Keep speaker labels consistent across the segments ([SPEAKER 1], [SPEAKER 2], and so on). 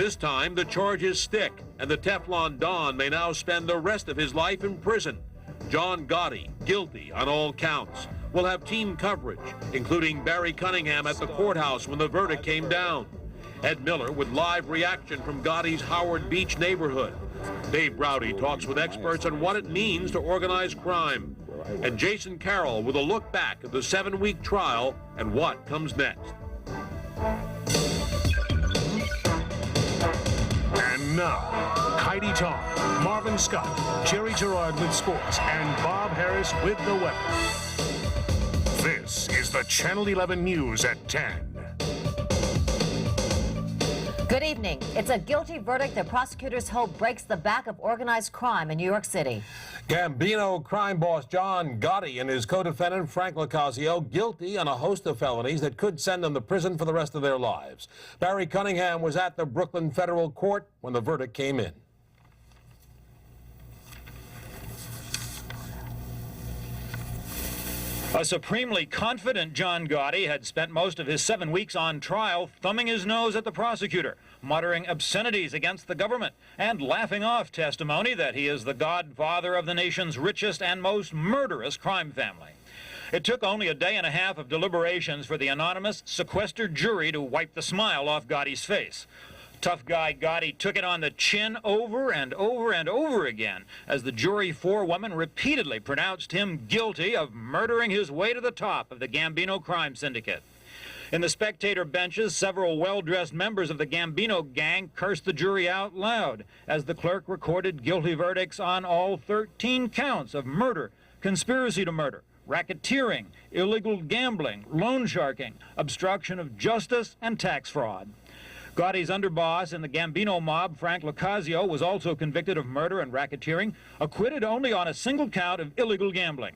[SPEAKER 1] This time, the charges stick, and the Teflon Don may now spend the rest of his life in prison. John Gotti, guilty on all counts. We'll have team coverage, including Barry Cunningham at the courthouse when the verdict came down. Ed Miller with live reaction from Gotti's Howard Beach neighborhood. Dave Browdy talks with experts on what it means to organize crime. And Jason Carroll with a look back at the 7-week trial and what comes next.
[SPEAKER 2] And now, Heidi Tom, Marvin Scott, Jerry Gerard with sports, and Bob Harris with the weather. This is the Channel 11 News at 10.
[SPEAKER 3] Good evening. It's a guilty verdict that prosecutors hope breaks the back of organized crime in New York City.
[SPEAKER 1] Gambino crime boss John Gotti and his co-defendant Frank Locasio guilty on a host of felonies that could send them to prison for the rest of their lives. Barry Cunningham was at the Brooklyn Federal Court when the verdict came in.
[SPEAKER 4] A supremely confident John Gotti had spent most of his 7 weeks on trial thumbing his nose at the prosecutor, muttering obscenities against the government, and laughing off testimony that he is the godfather of the nation's richest and most murderous crime family. It took only a day and a half of deliberations for the anonymous, sequestered jury to wipe the smile off Gotti's face. Tough guy Gotti took it on the chin over and over and over again as the jury forewoman repeatedly pronounced him guilty of murdering his way to the top of the Gambino crime syndicate. In the spectator benches, several well-dressed members of the Gambino gang cursed the jury out loud as the clerk recorded guilty verdicts on all 13 counts of murder, conspiracy to murder, racketeering, illegal gambling, loan sharking, obstruction of justice, and tax fraud. Gotti's underboss in the Gambino mob, Frank Locasio, was also convicted of murder and racketeering, acquitted only on a single count of illegal gambling.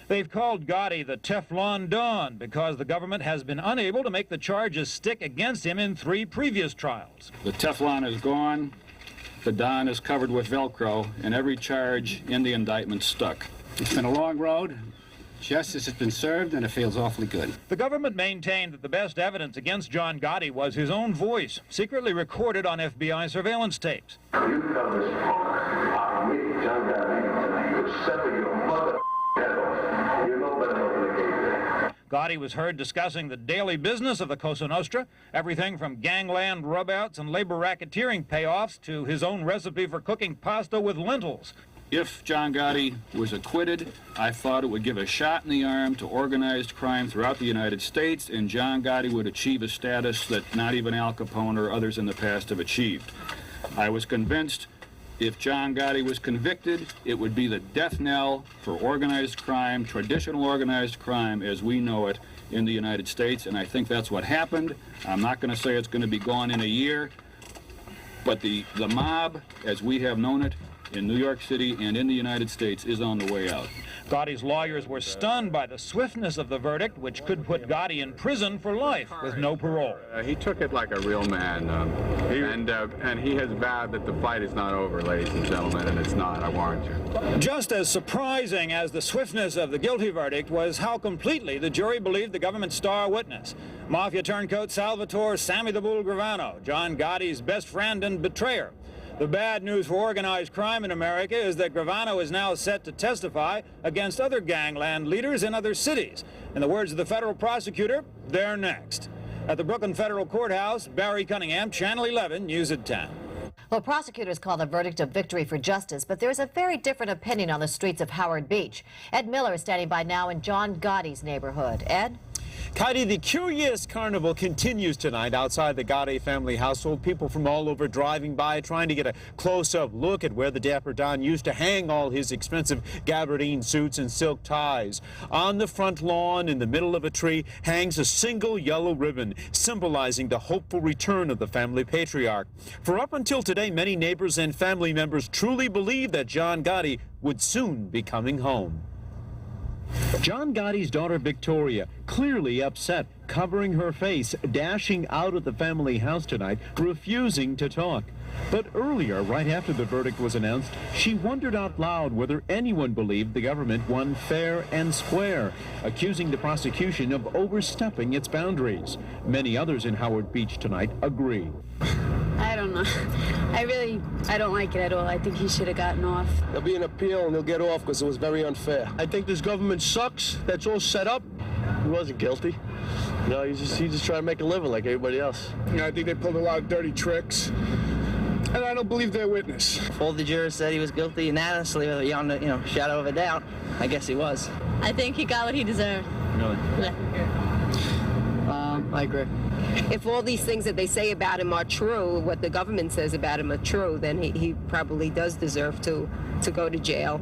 [SPEAKER 4] They've called Gotti the Teflon Don because the government has been unable to make the charges stick against him in 3 previous trials.
[SPEAKER 5] The Teflon is gone, the Don is covered with Velcro, and every charge in the indictment stuck.
[SPEAKER 6] It's been a long road. Justice has been served, and it feels awfully good.
[SPEAKER 4] The government maintained that the best evidence against John Gotti was his own voice, secretly recorded on FBI surveillance tapes.
[SPEAKER 7] You come this far, with John Gotti, you settle your mother head off. You know better than the game.
[SPEAKER 4] Gotti was heard discussing the daily business of the Cosa Nostra, everything from gangland rubouts and labor racketeering payoffs to his own recipe for cooking pasta with lentils.
[SPEAKER 5] If John Gotti was acquitted, I thought it would give a shot in the arm to organized crime throughout the United States, and John Gotti would achieve a status that not even Al Capone or others in the past have achieved. I was convinced if John Gotti was convicted, it would be the death knell for organized crime, traditional organized crime as we know it in the United States, and I think that's what happened. I'm not going to say it's going to be gone in a year, but the mob, as we have known it, in New York City and in the United States is on the way out.
[SPEAKER 4] Gotti's lawyers were stunned by the swiftness of the verdict, which could put Gotti in prison for life with no parole.
[SPEAKER 8] He took it like a real man, and he has vowed that the fight is not over, ladies and gentlemen, and it's not, I warrant you.
[SPEAKER 4] Just as surprising as the swiftness of the guilty verdict was how completely the jury believed the government's star witness, Mafia turncoat Salvatore Sammy the Bull Gravano, John Gotti's best friend and betrayer. The bad news for organized crime in America is that Gravano is now set to testify against other gangland leaders in other cities. In the words of the federal prosecutor, they're next. At the Brooklyn Federal Courthouse, Barry Cunningham, Channel 11, News at 10.
[SPEAKER 3] Well, prosecutors call the verdict a victory for justice, but there's a very different opinion on the streets of Howard Beach. Ed Miller is standing by now in John Gotti's neighborhood. Ed?
[SPEAKER 9] Heidi, the curious carnival continues tonight outside the Gotti family household. People from all over driving by, trying to get a close-up look at where the Dapper Don used to hang all his expensive gabardine suits and silk ties. On the front lawn, in the middle of a tree, hangs a single yellow ribbon, symbolizing the hopeful return of the family patriarch. For up until today, many neighbors and family members truly believed that John Gotti would soon be coming home. John Gotti's daughter Victoria, clearly upset, covering her face, dashing out of the family house tonight, refusing to talk. But earlier, right after the verdict was announced, she wondered out loud whether anyone believed the government won fair and square, accusing the prosecution of overstepping its boundaries. Many others in Howard Beach tonight agree.
[SPEAKER 10] I don't don't know. I don't like it at all. I think he should have gotten off.
[SPEAKER 11] There'll be an appeal and he'll get off because it was very unfair. I think this government sucks. That's all set up. He wasn't guilty. No, he's just trying to make a living like everybody else.
[SPEAKER 12] I think they pulled a lot of dirty tricks. And I don't believe their witness.
[SPEAKER 13] If all the jurors said he was guilty unanimously, beyond a shadow of a doubt, I guess he was.
[SPEAKER 10] I think he got what he deserved.
[SPEAKER 13] Really? I agree.
[SPEAKER 14] If all these things that they say about him are true, what the government says about him are true, then he probably does deserve to go to jail.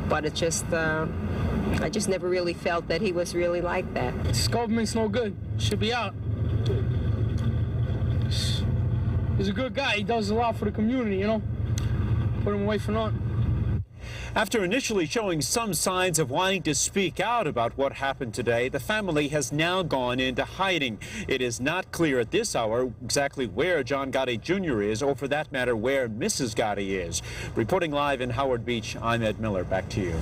[SPEAKER 14] But it's just, I just never really felt that he was really like that.
[SPEAKER 12] This government's no good. Should be out. He's a good guy. He does a lot for the community, you know. Put him away for naught.
[SPEAKER 9] After initially showing some signs of wanting to speak out about what happened today, the family has now gone into hiding. It is not clear at this hour exactly where John Gotti Jr. is, or for that matter, where Mrs. Gotti is. Reporting live in Howard Beach, I'm Ed Miller. Back to you.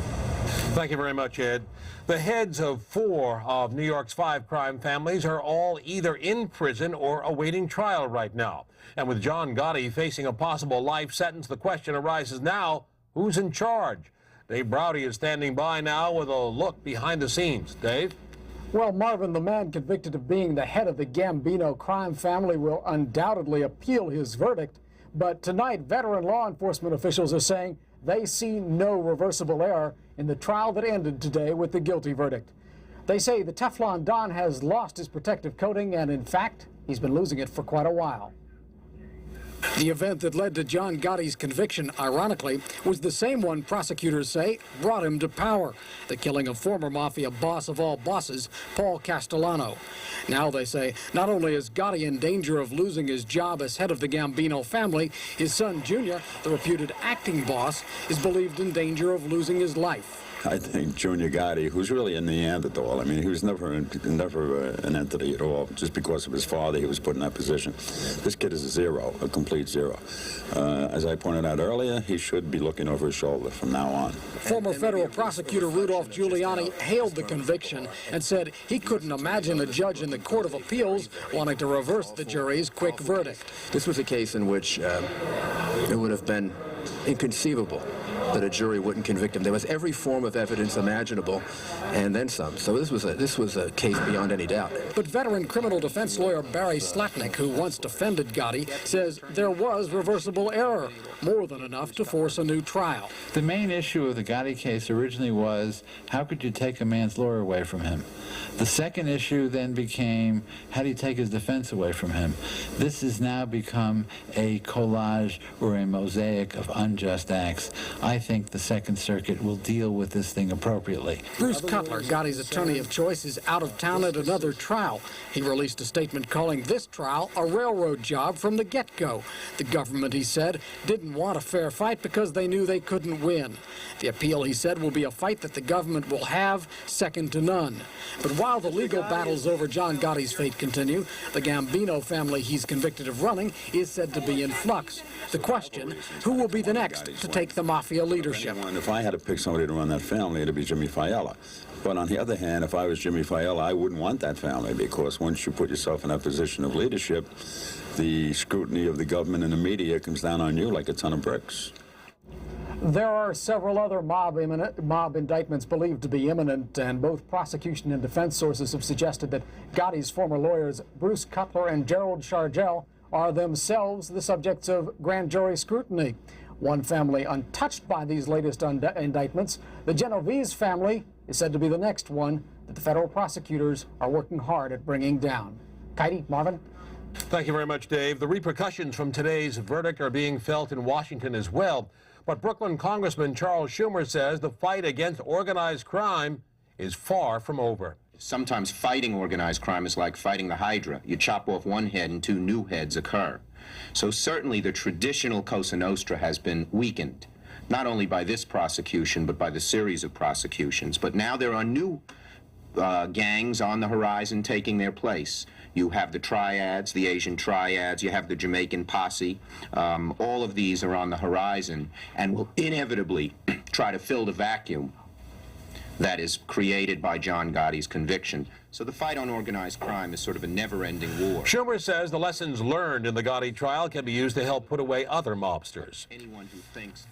[SPEAKER 1] Thank you very much, Ed. The heads of 4 of New York's 5 crime families are all either in prison or awaiting trial right now. And with John Gotti facing a possible life sentence, the question arises now, who's in charge? Dave Browdy is standing by now with a look behind the scenes. Dave?
[SPEAKER 15] Well, Marvin, the man convicted of being the head of the Gambino crime family will undoubtedly appeal his verdict. But tonight, veteran law enforcement officials are saying they see no reversible error in the trial that ended today with the guilty verdict. They say the Teflon Don has lost his protective coating, and in fact, he's been losing it for quite a while. The event that led to John Gotti's conviction, ironically, was the same one prosecutors say brought him to power, the killing of former Mafia boss of all bosses, Paul Castellano. Now they say not only is Gotti in danger of losing his job as head of the Gambino family, his son Junior, the reputed acting boss, is believed in danger of losing his life.
[SPEAKER 16] I think Junior Gotti, who's really a Neanderthal, I mean, he was never an entity at all. Just because of his father, he was put in that position. This kid is a zero, a complete zero. As I pointed out earlier, he should be looking over his shoulder from now on.
[SPEAKER 15] Former federal prosecutor Rudolph Giuliani hailed the conviction and said he couldn't imagine a judge in the Court of Appeals wanting to reverse the jury's quick verdict.
[SPEAKER 17] This was a case in which it would have been inconceivable that a jury wouldn't convict him. There was every form of evidence imaginable, and then some. So this was a case beyond any doubt.
[SPEAKER 15] But veteran criminal defense lawyer Barry Slatnick, who once defended Gotti, says there was reversible error, more than enough to force a new trial.
[SPEAKER 18] The main issue of the Gotti case originally was, how could you take a man's lawyer away from him? The second issue then became, how do you take his defense away from him? This has now become a collage or a mosaic of unjust acts. I think the Second Circuit will deal with this thing appropriately.
[SPEAKER 15] Bruce Cutler, Gotti's attorney of choice, is out of town at another trial. He released a statement calling this trial a railroad job from the get-go. The government, he said, didn't want a fair fight because they knew they couldn't win. The appeal, he said, will be a fight that the government will have second to none. But while the legal battles over John Gotti's fate continue, the Gambino family he's convicted of running is said to be in flux. The question, who will be the next to take the Mafia leadership?
[SPEAKER 16] If I had to pick somebody to run that family, it'd be Jimmy Fiala. But on the other hand, if I was Jimmy Fiala, I wouldn't want that family, because once you put yourself in that position of leadership, the scrutiny of the government and the media comes down on you like a ton of bricks.
[SPEAKER 15] There are several other mob indictments believed to be imminent, and both prosecution and defense sources have suggested that Gotti's former lawyers, Bruce Cutler and Gerald Shargell, are themselves the subjects of grand jury scrutiny. One family untouched by these latest indictments, the Genovese family, is said to be the next one that the federal prosecutors are working hard at bringing down. Katie, Marvin?
[SPEAKER 1] Thank you very much, Dave. The repercussions from today's verdict are being felt in Washington as well. But Brooklyn Congressman Charles Schumer says the fight against organized crime is far from over.
[SPEAKER 19] Sometimes fighting organized crime is like fighting the Hydra. You chop off one head and 2 new heads occur. So certainly the traditional Cosa Nostra has been weakened, not only by this prosecution, but by the series of prosecutions. But now there are new gangs on the horizon taking their place. You have the triads, the Asian triads, you have the Jamaican posse. All of these are on the horizon and will inevitably try to fill the vacuum that is created by John Gotti's conviction. So the fight on organized crime is sort of a never-ending war.
[SPEAKER 1] Schumer says the lessons learned in the Gotti trial can be used to help put away other mobsters.
[SPEAKER 19] Anyone who thinks...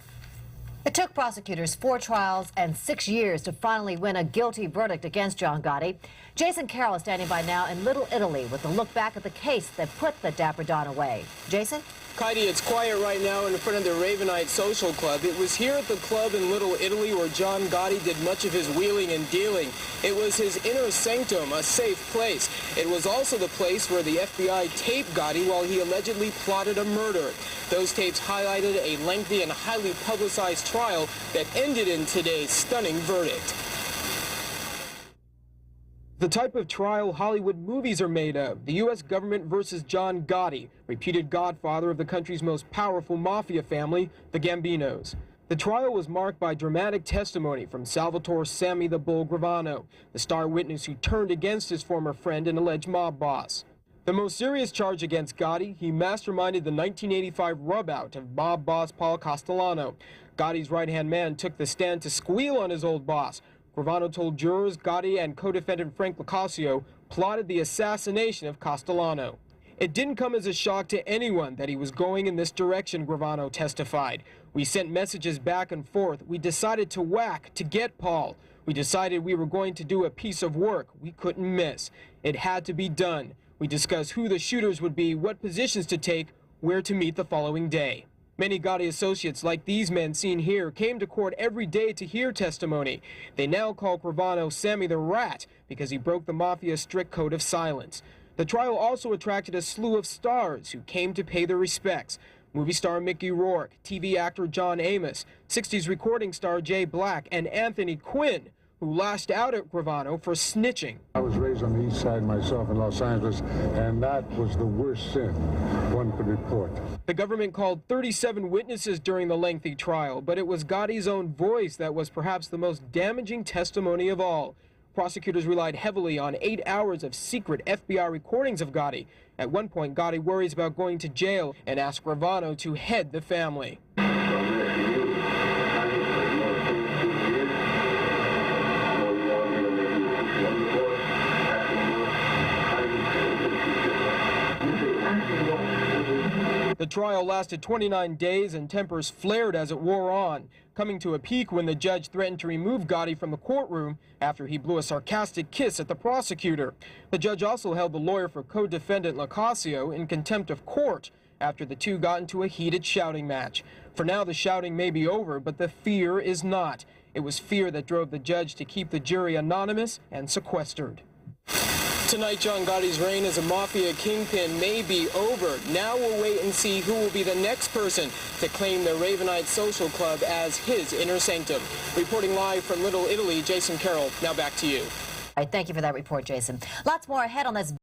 [SPEAKER 3] It took prosecutors 4 trials and 6 years to finally win a guilty verdict against John Gotti. Jason Carroll is standing by now in Little Italy with a look back at the case that put the Dapper Don away. Jason?
[SPEAKER 20] Heidi, it's quiet right now in front of the Ravenite Social Club. It was here at the club in Little Italy where John Gotti did much of his wheeling and dealing. It was his inner sanctum, a safe place. It was also the place where the FBI taped Gotti while he allegedly plotted a murder. Those tapes highlighted a lengthy and highly publicized trial that ended in today's stunning verdict. The type of trial Hollywood movies are made of. The U.S. government versus John Gotti, reputed godfather of the country's most powerful mafia family, the Gambinos. The trial was marked by dramatic testimony from Salvatore "Sammy the Bull" Gravano, the star witness who turned against his former friend and alleged mob boss. The most serious charge against Gotti, he masterminded the 1985 rub-out of mob boss Paul Castellano. Gotti's right-hand man took the stand to squeal on his old boss. Gravano told jurors Gotti and co-defendant Frank Locascio plotted the assassination of Castellano. It didn't come as a shock to anyone that he was going in this direction, Gravano testified. We sent messages back and forth. We decided to whack, to get Paul. We decided we were going to do a piece of work we couldn't miss. It had to be done. We discussed who the shooters would be, what positions to take, where to meet the following day. Many Gotti associates, like these men seen here, came to court every day to hear testimony. They now call Gravano Sammy the Rat because he broke the Mafia's strict code of silence. The trial also attracted a slew of stars who came to pay their respects. Movie star Mickey Rourke, TV actor John Amos, 60s recording star Jay Black, and Anthony Quinn, who lashed out at Gravano for snitching.
[SPEAKER 21] I was raised on the east side myself in Los Angeles, and that was the worst sin one could report.
[SPEAKER 20] The government called 37 witnesses during the lengthy trial, but it was Gotti's own voice that was perhaps the most damaging testimony of all. Prosecutors relied heavily on 8 hours of secret FBI recordings of Gotti. At one point, Gotti worries about going to jail and asked Gravano to head the family. The trial lasted 29 days and tempers flared as it wore on, coming to a peak when the judge threatened to remove Gotti from the courtroom after he blew a sarcastic kiss at the prosecutor. The judge also held the lawyer for co-defendant Locascio in contempt of court after the two got into a heated shouting match. For now, the shouting may be over, but the fear is not. It was fear that drove the judge to keep the jury anonymous and sequestered. Tonight, John Gotti's reign as a mafia kingpin may be over. Now we'll wait and see who will be the next person to claim the Ravenite Social Club as his inner sanctum. Reporting live from Little Italy, Jason Carroll. Now back to you.
[SPEAKER 3] All right, thank you for that report, Jason. Lots more ahead on this